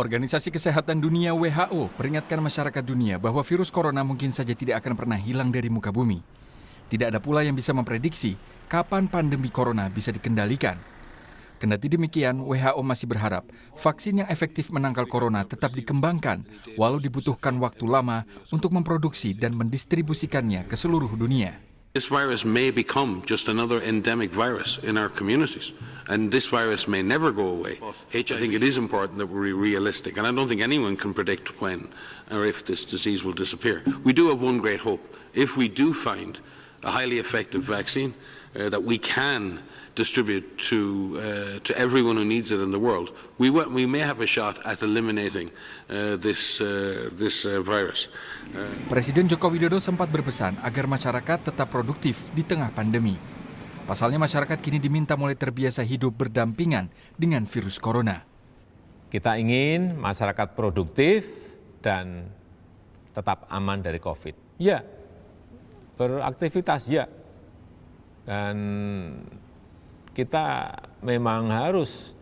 Organisasi Kesehatan Dunia WHO peringatkan masyarakat dunia bahwa virus corona mungkin saja tidak akan pernah hilang dari muka bumi. Tidak ada pula yang bisa memprediksi kapan pandemi corona bisa dikendalikan. Kendati demikian, WHO masih berharap vaksin yang efektif menangkal corona tetap dikembangkan, walau dibutuhkan waktu lama untuk memproduksi dan mendistribusikannya ke seluruh dunia. This virus may become just another endemic virus in our communities, and this virus may never go away. I think it is important that we're realistic, and I don't think anyone can predict when or if this disease will disappear. We do have one great hope. If we do find a highly effective vaccine that we can distribute to everyone who needs it in the world, we may have a shot at eliminating this virus. Presiden Joko Widodo sempat berpesan agar masyarakat tetap produktif di tengah pandemi. Pasalnya masyarakat kini diminta mulai terbiasa hidup berdampingan dengan virus corona. Kita ingin masyarakat produktif dan tetap aman dari COVID. Ya, beraktivitas ya. Dan kita memang harus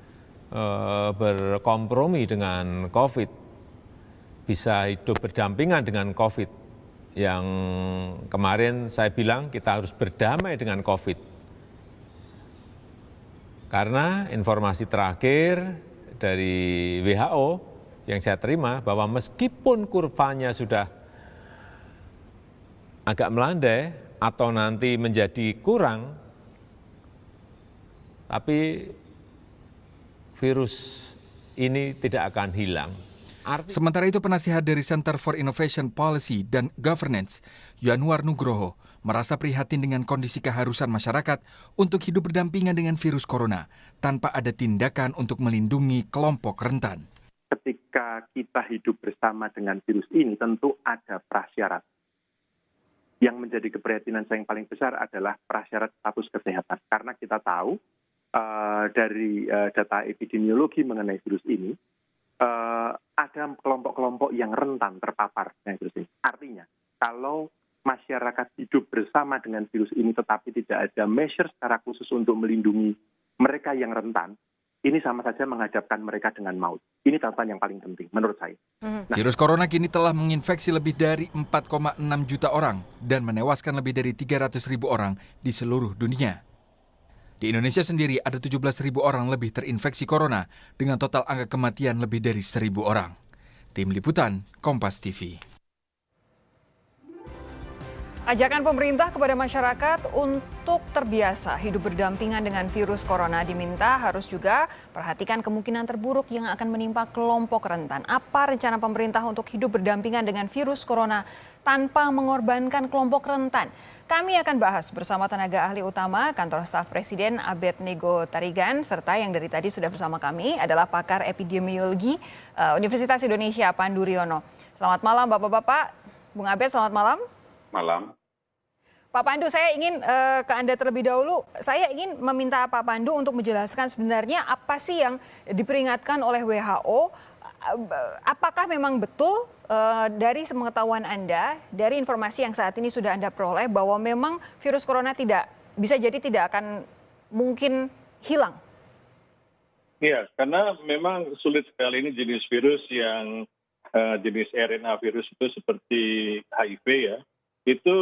berkompromi dengan COVID. Bisa hidup berdampingan dengan COVID. Yang kemarin saya bilang kita harus berdamai dengan COVID. Karena informasi terakhir dari WHO yang saya terima bahwa meskipun kurvanya sudah agak melandai atau nanti menjadi kurang, tapi virus ini tidak akan hilang. Sementara itu penasihat dari Center for Innovation Policy dan Governance, Yanuar Nugroho, merasa prihatin dengan kondisi keharusan masyarakat untuk hidup berdampingan dengan virus corona tanpa ada tindakan untuk melindungi kelompok rentan. Ketika kita hidup bersama dengan virus ini tentu ada prasyarat. Yang menjadi keprihatinan saya yang paling besar adalah prasyarat status kesehatan. Karena kita tahu dari data epidemiologi mengenai virus ini, ada kelompok-kelompok yang rentan terpapar dengan virus ini. Artinya, kalau masyarakat hidup bersama dengan virus ini tetapi tidak ada measure secara khusus untuk melindungi mereka yang rentan, ini sama saja menghadapkan mereka dengan maut. Ini catatan yang paling penting menurut saya. Virus corona kini telah menginfeksi lebih dari 4,6 juta orang dan menewaskan lebih dari 300.000 orang di seluruh dunia. Di Indonesia sendiri ada 17.000 orang lebih terinfeksi corona dengan total angka kematian lebih dari 1.000 orang. Tim Liputan, Kompas TV. Ajakan pemerintah kepada masyarakat untuk terbiasa hidup berdampingan dengan virus corona diminta harus juga perhatikan kemungkinan terburuk yang akan menimpa kelompok rentan. Apa rencana pemerintah untuk hidup berdampingan dengan virus corona tanpa mengorbankan kelompok rentan? Kami akan bahas bersama tenaga ahli utama Kantor Staf Presiden Abednego Tarigan, serta yang dari tadi sudah bersama kami adalah pakar epidemiologi Universitas Indonesia Pandu Riono. Selamat malam Bapak-Bapak. Bung Abed, selamat malam. Malam. Pak Pandu, saya ingin ke Anda terlebih dahulu. Saya ingin meminta Pak Pandu untuk menjelaskan sebenarnya apa sih yang diperingatkan oleh WHO. Apakah memang betul dari sepengetahuan Anda, dari informasi yang saat ini sudah Anda peroleh bahwa memang virus corona bisa jadi tidak akan mungkin hilang? Iya, karena memang sulit sekali ini jenis virus yang jenis RNA virus itu seperti HIV ya, itu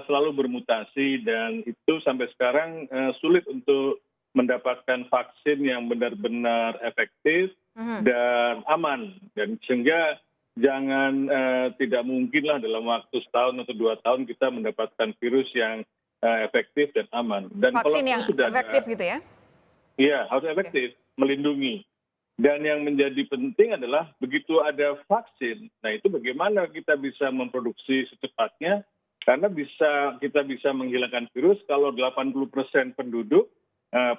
selalu bermutasi dan itu sampai sekarang sulit untuk mendapatkan vaksin yang benar-benar efektif dan aman. Dan sehingga jangan tidak mungkinlah dalam waktu setahun atau 2 tahun kita mendapatkan virus yang efektif dan aman. Dan vaksin yang sudah efektif gitu ya? Iya, harus efektif, melindungi. Dan yang menjadi penting adalah begitu ada vaksin, nah itu bagaimana kita bisa memproduksi secepatnya, karena kita bisa menghilangkan virus kalau 80% penduduk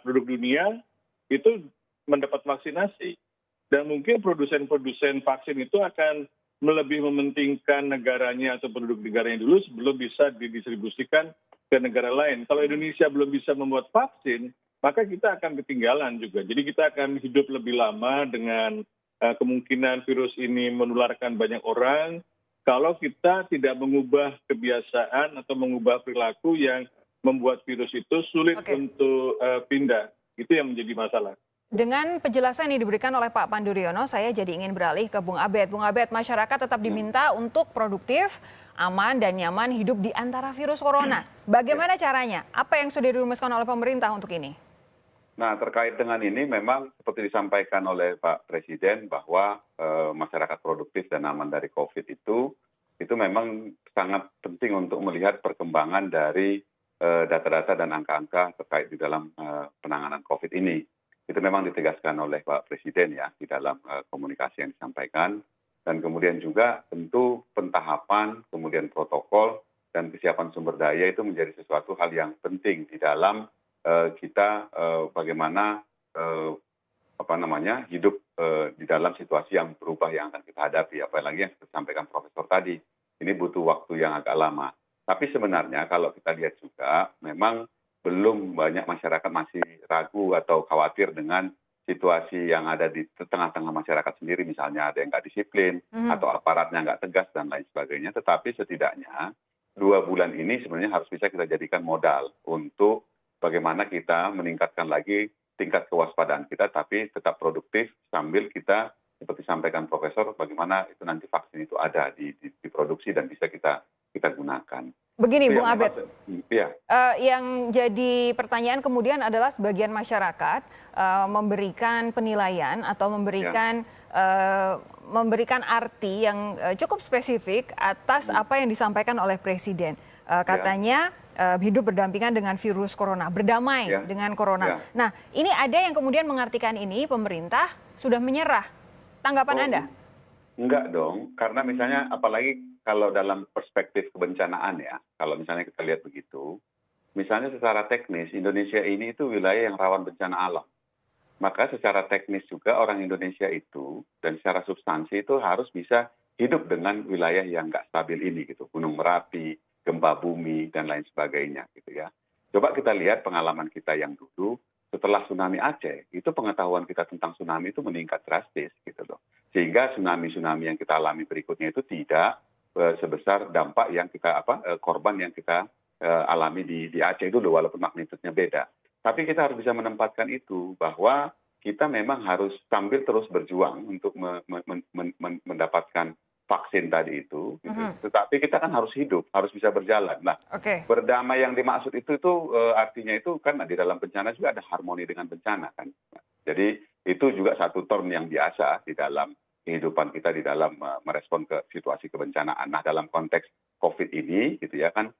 dunia itu mendapat vaksinasi. Dan mungkin produsen-produsen vaksin itu akan lebih mementingkan negaranya atau penduduk negaranya dulu sebelum bisa didistribusikan ke negara lain. Kalau Indonesia belum bisa membuat vaksin, maka kita akan ketinggalan juga. Jadi kita akan hidup lebih lama dengan kemungkinan virus ini menularkan banyak orang kalau kita tidak mengubah kebiasaan atau mengubah perilaku yang membuat virus itu sulit untuk pindah. Itu yang menjadi masalah. Dengan penjelasan yang diberikan oleh Pak Pandu Riono, saya jadi ingin beralih ke Bung Abed. Bung Abed, masyarakat tetap diminta untuk produktif, aman, dan nyaman hidup di antara virus corona. Bagaimana caranya? Apa yang sudah dirumuskan oleh pemerintah untuk ini? Nah, terkait dengan ini memang seperti disampaikan oleh Pak Presiden bahwa masyarakat produktif dan aman dari COVID itu memang sangat penting untuk melihat perkembangan dari data-data dan angka-angka terkait di dalam penanganan COVID ini. Itu memang ditegaskan oleh Pak Presiden ya di dalam komunikasi yang disampaikan. Dan kemudian juga tentu pentahapan, kemudian protokol dan kesiapan sumber daya itu menjadi sesuatu hal yang penting di dalam kita bagaimana hidup di dalam situasi yang berubah yang akan kita hadapi. Apalagi yang disampaikan Profesor tadi, ini butuh waktu yang agak lama. Tapi sebenarnya kalau kita lihat juga memang belum banyak masyarakat masih ragu atau khawatir dengan situasi yang ada di tengah-tengah masyarakat sendiri, misalnya ada yang nggak disiplin atau aparatnya nggak tegas dan lain sebagainya. Tetapi setidaknya 2 bulan ini sebenarnya harus bisa kita jadikan modal untuk bagaimana kita meningkatkan lagi tingkat kewaspadaan kita, tapi tetap produktif sambil kita seperti sampaikan Profesor, bagaimana itu nanti vaksin itu ada diproduksi dan bisa kita gunakan. Begini, Bung Abed, ya. Yang jadi pertanyaan kemudian adalah sebagian masyarakat memberikan penilaian atau memberikan arti yang cukup spesifik atas apa yang disampaikan oleh Presiden. Katanya hidup berdampingan dengan virus corona, berdamai dengan corona. Nah, ini ada yang kemudian mengartikan ini pemerintah sudah menyerah. Tanggapan Anda? Enggak dong, karena misalnya apalagi kalau dalam perspektif kebencanaan ya, kalau misalnya kita lihat begitu, misalnya secara teknis Indonesia ini itu wilayah yang rawan bencana alam. Maka secara teknis juga orang Indonesia itu dan secara substansi itu harus bisa hidup dengan wilayah yang nggak stabil ini gitu, Gunung Merapi, gempa bumi dan lain sebagainya gitu ya. Coba kita lihat pengalaman kita yang dulu setelah tsunami Aceh, itu pengetahuan kita tentang tsunami itu meningkat drastis gitu loh. Sehingga tsunami-tsunami yang kita alami berikutnya itu tidak sebesar dampak yang kita korban yang kita alami di Aceh dulu walaupun magnitudenya beda. Tapi kita harus bisa menempatkan itu bahwa kita memang harus sambil terus berjuang untuk mendapatkan vaksin tadi itu, gitu. Tetapi kita kan harus hidup, harus bisa berjalan. Nah, berdamai yang dimaksud itu artinya itu kan di dalam bencana juga ada harmoni dengan bencana kan. Jadi itu juga satu term yang biasa di dalam kehidupan kita di dalam merespon ke situasi kebencanaan. Nah, dalam konteks COVID ini, gitu ya kan,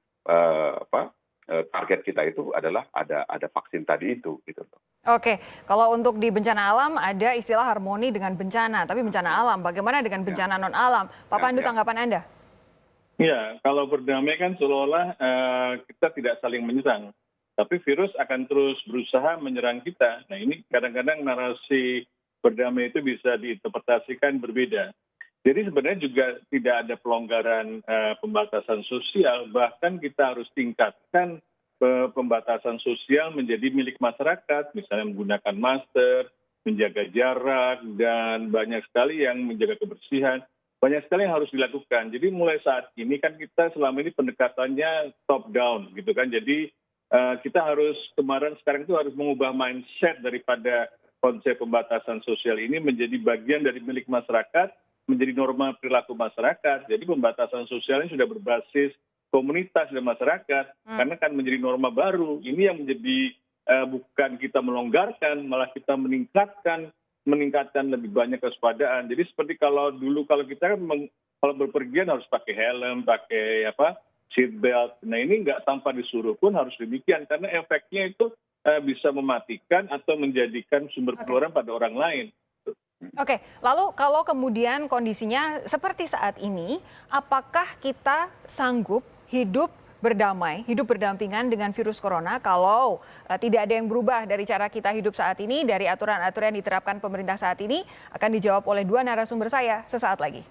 target kita itu adalah ada vaksin tadi itu, gitu. Oke, kalau untuk di bencana alam ada istilah harmoni dengan bencana, tapi bencana alam, bagaimana dengan bencana non alam? Pak Pandu, tanggapan Anda? Ya, kalau berdamai kan seolah-olah kita tidak saling menyerang, tapi virus akan terus berusaha menyerang kita. Nah, ini kadang-kadang narasi berdamai itu bisa diinterpretasikan berbeda. Jadi sebenarnya juga tidak ada pelonggaran pembatasan sosial, bahkan kita harus tingkatkan pembatasan sosial menjadi milik masyarakat, misalnya menggunakan masker, menjaga jarak, dan banyak sekali yang menjaga kebersihan. Banyak sekali yang harus dilakukan. Jadi mulai saat ini kan kita selama ini pendekatannya top down gitu kan. Jadi kita harus sekarang itu harus mengubah mindset daripada konsep pembatasan sosial ini menjadi bagian dari milik masyarakat, menjadi norma perilaku masyarakat. Jadi pembatasan sosial ini sudah berbasis komunitas dan masyarakat, karena kan menjadi norma baru. Ini yang menjadi bukan kita melonggarkan, malah kita meningkatkan lebih banyak kewaspadaan. Jadi seperti kalau dulu kalau kita kan kalau berpergian harus pakai helm, pakai seat belt. Nah, ini nggak tanpa disuruh pun harus demikian, karena efeknya itu bisa mematikan atau menjadikan sumber penularan pada orang lain. Oke, lalu kalau kemudian kondisinya seperti saat ini, apakah kita sanggup hidup berdamai, hidup berdampingan dengan virus corona kalau tidak ada yang berubah dari cara kita hidup saat ini, dari aturan-aturan yang diterapkan pemerintah saat ini? Akan dijawab oleh 2 narasumber saya sesaat lagi.